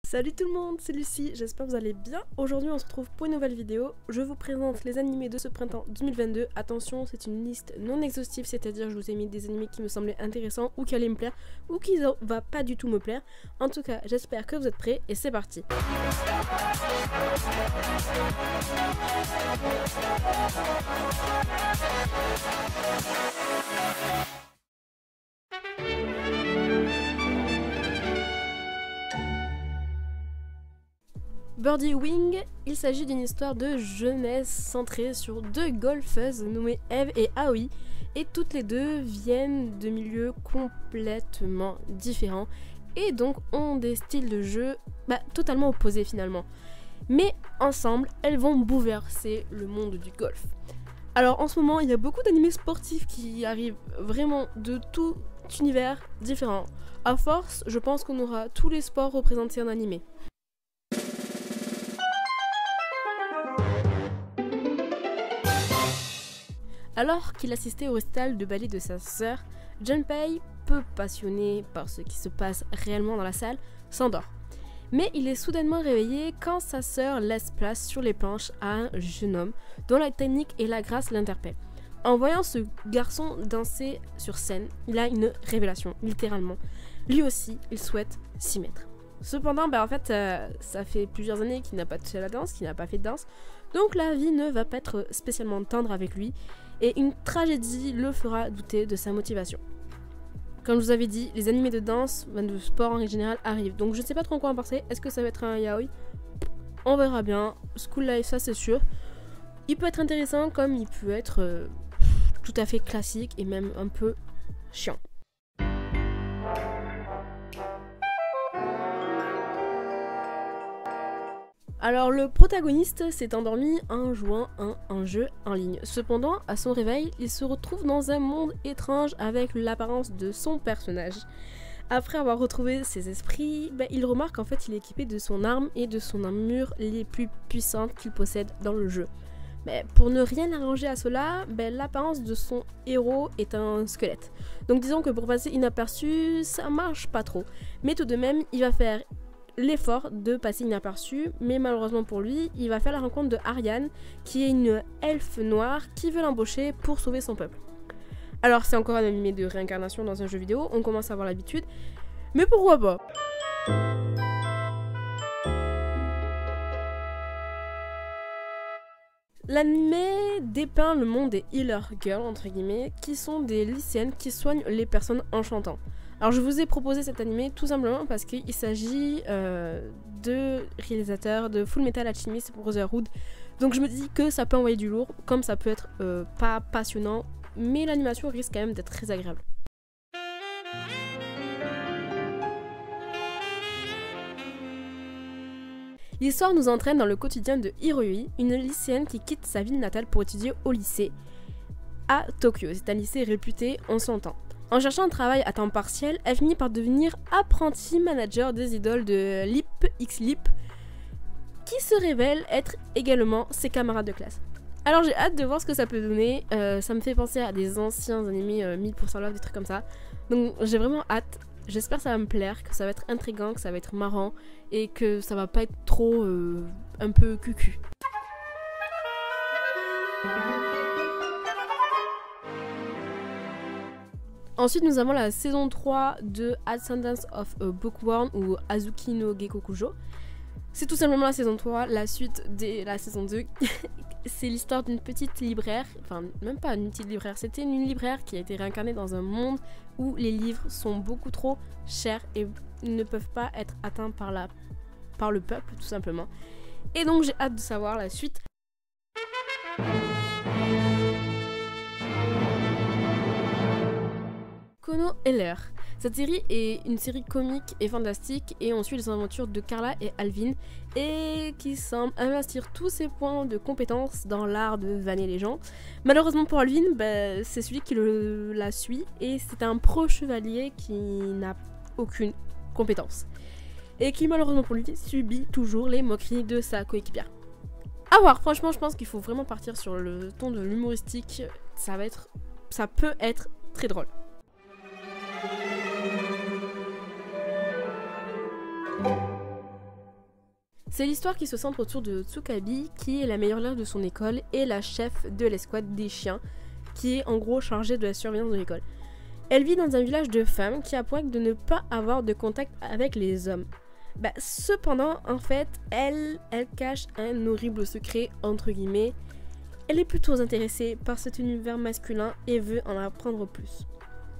Salut tout le monde, c'est Lucie, j'espère que vous allez bien. Aujourd'hui on se retrouve pour une nouvelle vidéo. Je vous présente les animés de ce printemps 2022. Attention, c'est une liste non exhaustive, c'est-à-dire je vous ai mis des animés qui me semblaient intéressants ou qui allaient me plaire ou qui ne va pas du tout me plaire. En tout cas, j'espère que vous êtes prêts et c'est parti. Birdie Wing, il s'agit d'une histoire de jeunesse centrée sur deux golfeuses nommées Eve et Aoi, et toutes les deux viennent de milieux complètement différents et donc ont des styles de jeu totalement opposés finalement. Mais ensemble, elles vont bouleverser le monde du golf. Alors en ce moment, il y a beaucoup d'animés sportifs qui arrivent vraiment de tout univers différent. À force, je pense qu'on aura tous les sports représentés en animé. Alors qu'il assistait au récital de ballet de sa sœur, Junpei, peu passionné par ce qui se passe réellement dans la salle, s'endort. Mais il est soudainement réveillé quand sa sœur laisse place sur les planches à un jeune homme dont la technique et la grâce l'interpellent. En voyant ce garçon danser sur scène, il a une révélation, littéralement. Lui aussi, il souhaite s'y mettre. Cependant, ça fait plusieurs années qu'il n'a pas touché à la danse, qu'il n'a pas fait de danse, donc la vie ne va pas être spécialement tendre avec lui, et une tragédie le fera douter de sa motivation. Comme je vous avais dit, les animés de danse, de sport en général arrivent, donc je ne sais pas trop en quoi en penser. Est-ce que ça va être un yaoi? On verra bien. School Life, ça c'est sûr. Il peut être intéressant comme il peut être tout à fait classique et même un peu chiant. Alors le protagoniste s'est endormi en jouant à un jeu en ligne. Cependant, à son réveil, il se retrouve dans un monde étrange avec l'apparence de son personnage. Après avoir retrouvé ses esprits, il remarque qu'en fait il est équipé de son arme et de son armure les plus puissantes qu'il possède dans le jeu. Mais pour ne rien arranger à cela, l'apparence de son héros est un squelette. Donc disons que pour passer inaperçu, ça marche pas trop. Mais tout de même, il va faire l'effort de passer inaperçu, mais malheureusement pour lui, il va faire la rencontre de Ariane, qui est une elfe noire qui veut l'embaucher pour sauver son peuple. Alors c'est encore un animé de réincarnation dans un jeu vidéo, on commence à avoir l'habitude, mais pourquoi pas? L'anime dépeint le monde des healer girls, entre guillemets, qui sont des lycéennes qui soignent les personnes en chantant. Alors je vous ai proposé cet animé tout simplement parce qu'il s'agit de réalisateurs de Full Metal Alchemist Brotherhood. Donc je me dis que ça peut envoyer du lourd, comme ça peut être pas passionnant, mais l'animation risque quand même d'être très agréable. L'histoire nous entraîne dans le quotidien de Hiroi, une lycéenne qui quitte sa ville natale pour étudier au lycée à Tokyo. C'est un lycée réputé en son temps. En cherchant un travail à temps partiel, elle finit par devenir apprenti manager des idoles de Lip X Lip, qui se révèlent être également ses camarades de classe. Alors j'ai hâte de voir ce que ça peut donner, ça me fait penser à des anciens animés 1000% Love, des trucs comme ça. Donc j'ai vraiment hâte, j'espère que ça va me plaire, que ça va être intriguant, que ça va être marrant et que ça va pas être trop un peu cucu. Ensuite, nous avons la saison 3 de Ascendance of a Bookworm ou Azuki no Gekokujo. C'est tout simplement la saison 3, la suite de la saison 2. C'est l'histoire d'une petite libraire, enfin même pas une petite libraire, c'était une libraire qui a été réincarnée dans un monde où les livres sont beaucoup trop chers et ne peuvent pas être atteints par le peuple tout simplement. Et donc j'ai hâte de savoir la suite. Kono Heller. Cette série est une série comique et fantastique et on suit les aventures de Carla et Alvin et qui semble investir tous ses points de compétences dans l'art de vanner les gens. Malheureusement pour Alvin, c'est celui qui la suit et c'est un pro-chevalier qui n'a aucune compétence et qui malheureusement pour lui subit toujours les moqueries de sa coéquipière. À voir, franchement je pense qu'il faut vraiment partir sur le ton de l'humoristique, ça peut être très drôle. C'est l'histoire qui se centre autour de Tsukabi, qui est la meilleure élève de son école et la chef de l'escouade des chiens, qui est en gros chargée de la surveillance de l'école. Elle vit dans un village de femmes qui a pour règle de ne pas avoir de contact avec les hommes. Cependant, en fait, elle cache un horrible secret, entre guillemets. Elle est plutôt intéressée par cet univers masculin et veut en apprendre plus.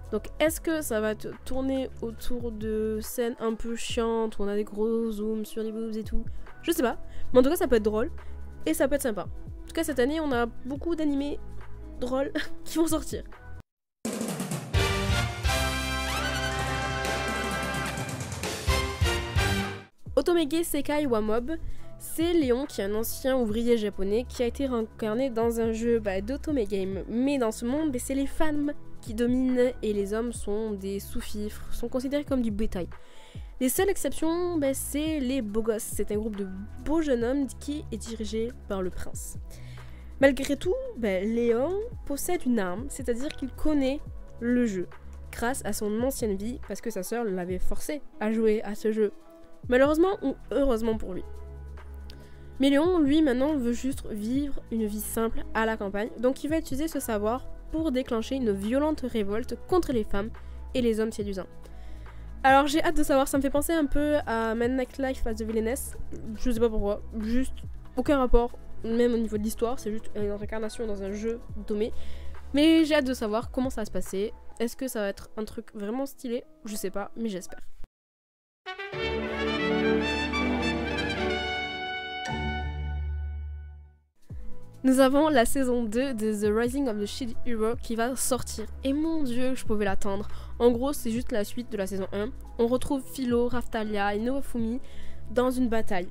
Donc est-ce que ça va te tourner autour de scènes un peu chiantes où on a des gros zooms sur les boobs et tout? Je sais pas, mais en tout cas ça peut être drôle et ça peut être sympa. En tout cas cette année on a beaucoup d'animés drôles qui vont sortir. Otomege Sekai wa Mob, c'est Léon qui est un ancien ouvrier japonais qui a été réincarné dans un jeu d'Otomegame. Mais dans ce monde, c'est les femmes qui dominent et les hommes sont des sous-fifres, sont considérés comme du bétail. Les seules exceptions, c'est les beaux gosses. C'est un groupe de beaux jeunes hommes qui est dirigé par le prince. Malgré tout, Léon possède une arme, c'est-à-dire qu'il connaît le jeu, grâce à son ancienne vie, parce que sa sœur l'avait forcé à jouer à ce jeu. Malheureusement ou heureusement pour lui. Mais Léon, lui, maintenant, veut juste vivre une vie simple à la campagne, donc il va utiliser ce savoir pour déclencher une violente révolte contre les femmes et les hommes séduisants. Alors j'ai hâte de savoir, ça me fait penser un peu à Man Like Life as the Villainess, je sais pas pourquoi, juste aucun rapport, même au niveau de l'histoire, c'est juste une réincarnation dans un jeu dommé. Mais j'ai hâte de savoir comment ça va se passer, est-ce que ça va être un truc vraiment stylé, je sais pas, mais j'espère. Nous avons la saison 2 de The Rising of the Shield Hero qui va sortir. Et mon dieu, je pouvais l'attendre. En gros, c'est juste la suite de la saison 1. On retrouve Philo, Raftalia et Nobufumi dans une bataille.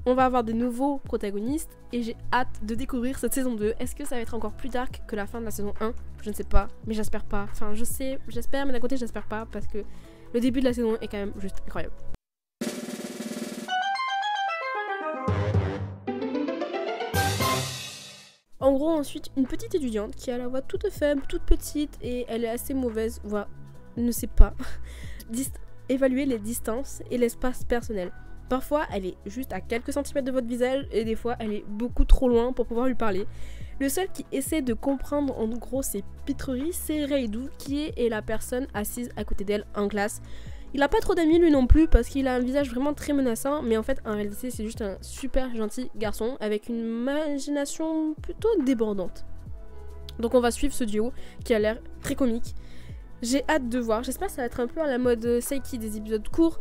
On va avoir de nouveaux protagonistes et j'ai hâte de découvrir cette saison 2. Est-ce que ça va être encore plus dark que la fin de la saison 1? Je ne sais pas, mais j'espère pas. Enfin, je sais, j'espère, mais d'un côté, j'espère pas parce que le début de la saison est quand même juste incroyable. En gros, ensuite, une petite étudiante qui a la voix toute faible, toute petite et elle est assez mauvaise, voire ne sait pas évaluer les distances et l'espace personnel. Parfois, elle est juste à quelques centimètres de votre visage et des fois, elle est beaucoup trop loin pour pouvoir lui parler. Le seul qui essaie de comprendre en gros ses pitreries, c'est Reidu qui est la personne assise à côté d'elle en classe. Il a pas trop d'amis lui non plus parce qu'il a un visage vraiment très menaçant, mais en fait en réalité c'est juste un super gentil garçon avec une imagination plutôt débordante. Donc on va suivre ce duo qui a l'air très comique. J'ai hâte de voir, j'espère que ça va être un peu à la mode Seiki, des épisodes courts.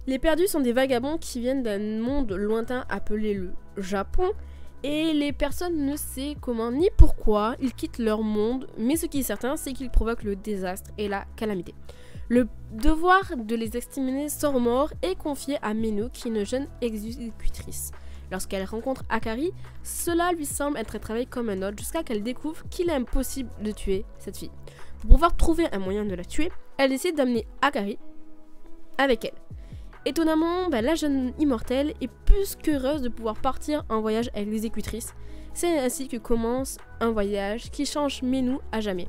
Les perdus sont des vagabonds qui viennent d'un monde lointain appelé le Japon. Et les personnes ne savent comment ni pourquoi ils quittent leur monde, mais ce qui est certain, c'est qu'ils provoquent le désastre et la calamité. Le devoir de les exterminer sans mort est confié à Meno, qui est une jeune exécutrice. Lorsqu'elle rencontre Akari, cela lui semble être un travail comme un autre, jusqu'à qu'elle découvre qu'il est impossible de tuer cette fille. Pour pouvoir trouver un moyen de la tuer, elle décide d'amener Akari avec elle. Étonnamment, la jeune immortelle est plus qu'heureuse de pouvoir partir en voyage avec l'exécutrice. C'est ainsi que commence un voyage qui change Menu à jamais.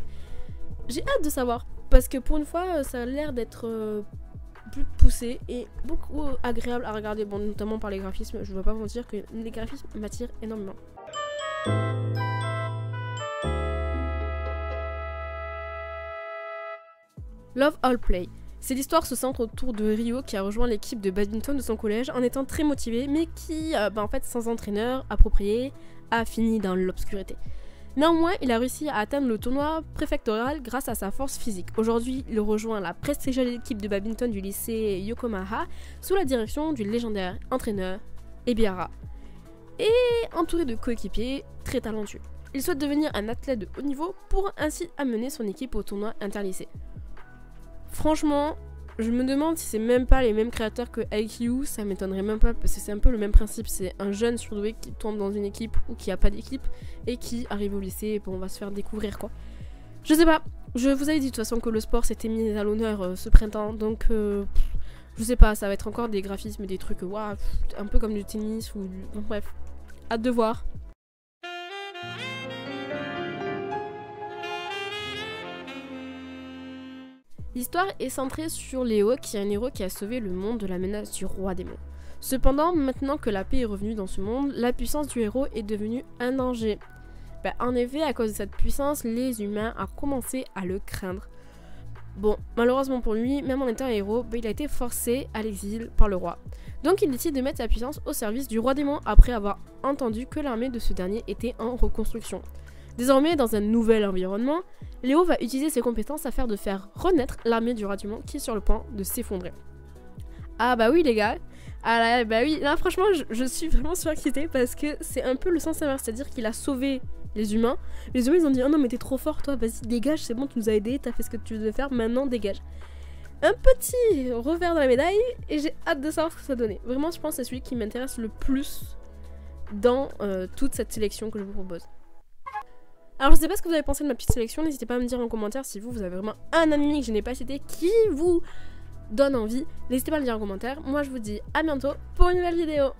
J'ai hâte de savoir, parce que pour une fois, ça a l'air d'être plus poussé et beaucoup agréable à regarder, bon, notamment par les graphismes. Je ne vais pas vous mentir que les graphismes m'attirent énormément. Love All Play. Cette histoire se centre autour de Ryo qui a rejoint l'équipe de badminton de son collège en étant très motivé mais qui, en fait, sans entraîneur approprié, a fini dans l'obscurité. Néanmoins, il a réussi à atteindre le tournoi préfectoral grâce à sa force physique. Aujourd'hui, il rejoint la prestigieuse équipe de badminton du lycée Yokohama sous la direction du légendaire entraîneur Ebihara et entouré de coéquipiers très talentueux. Il souhaite devenir un athlète de haut niveau pour ainsi amener son équipe au tournoi interlycée. Franchement, je me demande si c'est même pas les mêmes créateurs que IQ, ça m'étonnerait même pas parce que c'est un peu le même principe, c'est un jeune surdoué qui tombe dans une équipe ou qui a pas d'équipe et qui arrive au lycée et on va se faire découvrir quoi. Je sais pas, je vous avais dit de toute façon que le sport s'était mis à l'honneur ce printemps donc je sais pas, ça va être encore des graphismes et des trucs un peu comme du tennis ou du... Bon, bref, hâte de voir. L'histoire est centrée sur Léo, qui est un héros qui a sauvé le monde de la menace du roi démon. Cependant, maintenant que la paix est revenue dans ce monde, la puissance du héros est devenue un danger. En effet, à cause de cette puissance, les humains ont commencé à le craindre. Bon, malheureusement pour lui, même en étant un héros, il a été forcé à l'exil par le roi. Donc il décide de mettre sa puissance au service du roi démon après avoir entendu que l'armée de ce dernier était en reconstruction. Désormais, dans un nouvel environnement, Léo va utiliser ses compétences afin de faire renaître l'armée du roi démon qui est sur le point de s'effondrer. Ah bah oui les gars, là franchement je suis vraiment surexcitée parce que c'est un peu le sens inverse, c'est-à-dire qu'il a sauvé les humains ils ont dit oh non mais t'es trop fort toi, vas-y dégage, c'est bon tu nous as aidés, t'as fait ce que tu devais faire, maintenant dégage. Un petit revers de la médaille et j'ai hâte de savoir ce que ça donnait. Vraiment je pense que c'est celui qui m'intéresse le plus dans toute cette sélection que je vous propose. Alors je sais pas ce que vous avez pensé de ma petite sélection, n'hésitez pas à me dire en commentaire si vous avez vraiment un anime que je n'ai pas cité qui vous donne envie. N'hésitez pas à me dire en commentaire. Moi je vous dis à bientôt pour une nouvelle vidéo.